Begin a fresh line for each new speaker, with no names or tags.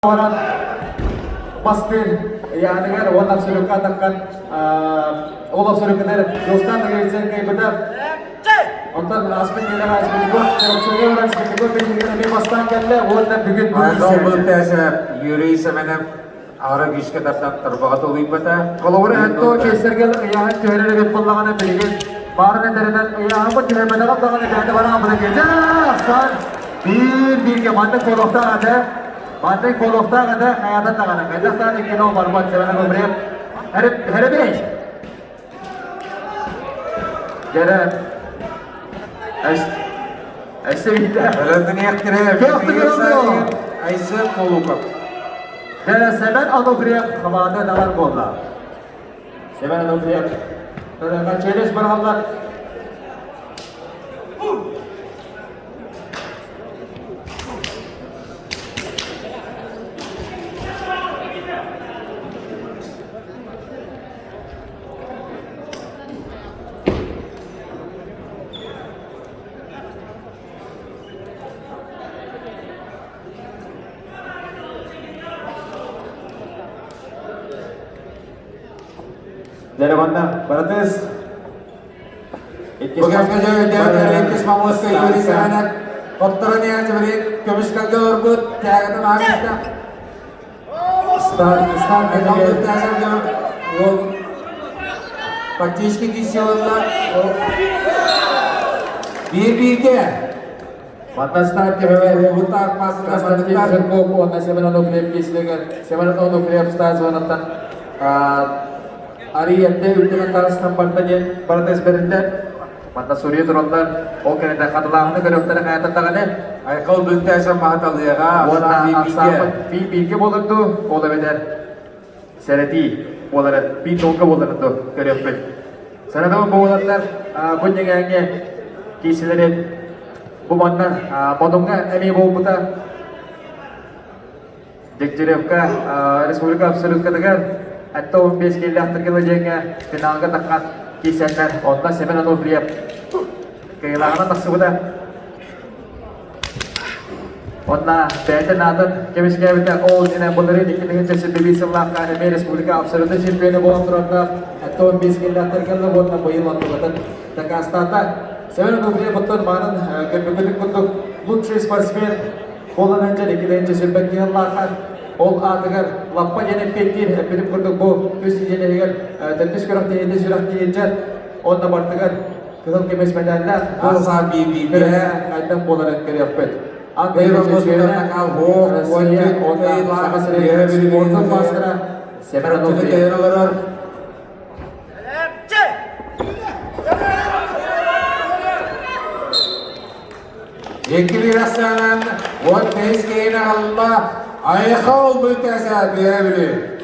Orang pasti yani kan orang suruh katakan orang suruh kata dostan lagi saya kayak benar ondan aspek ini gua suruh orang seperti gua begini pastan kelle orang bikin
Ayol bu tese yürüyü semenem ara güçke taraftan terbakat olayım bata.
kalau orang itu kesergel ya cewek lebih pelangan begini barang terden ya apa cewek benar apa kan ada barang apa lagi san bir ke mana kolokta ada Bandai kolokta ada hayatan tak ada. Kita tak ada kino berbuat jalan ngobrol. Hari ini. Jadi, asyik.
Öğrendin yaktire. Aysen kolukap.
Jadi semen anugerah havada dalam bola. Semen anugerah. Terus challenge berhambat. Dari mana? Beratus.
Bu gençler devletler etkisi mamuska yürüyü semenem. Otların yani sebebi kömüşkalga örgüt. Kâgıdın ağabeyden.
Start
Ayol bu tese yol. Faktiski kişiyorlar. Bir.
Mata start ke bawah.
Bu takmasına
Start ke
sandıklar.
ko na semen anugerah kislegan. Semen anugerah stars wanatan. Ari yadde ülkenin tarafından partanya Barates berinde. Mata Surya turundan. Oke ada katlahanı görüntüleri hayatında kanı.
Ayol bu tese mahatalıya.
Wala
Bir.
aksapat bilgi bolurdu. O da beder. Sereti bolar. Bir tonka bolurdu. Görüntü. Sana da bu bolarlar bunca genge kişilerin bu mandan modonga emi bu buta. Jekjerevka Respublika Absolut katakan atau 15 kilo terkena tenaga tekan kisaran ondan semen atau beliau kehilangan tersebut ondan bence nadan kemis kevita o yine bunları dikinin çeşitli bir sırlaka hem Respublika Absolut şirketi bu antrenörler atau 15 kilo terkena ondan bayıl antrenörler tekastata semen atau beliau betul manan kebetulan untuk lucu sportsman bolanınca dikinin çeşitli kehilangan Ol agar lappa jene petir benim kurduk bu üst jene eğer tennis kurak diye surat diyecek onda bartıgar kızıl kemes medallar
Asa bir.
aydan bolar kere yapet
Beyran Bozkır'dan kal ho.
Rusya onda sakasırı sportun maskara semer
Tütü
adı
değerler. Ekili rasyanan. What pays kena Allah. Ayakol bu tese diyebilir.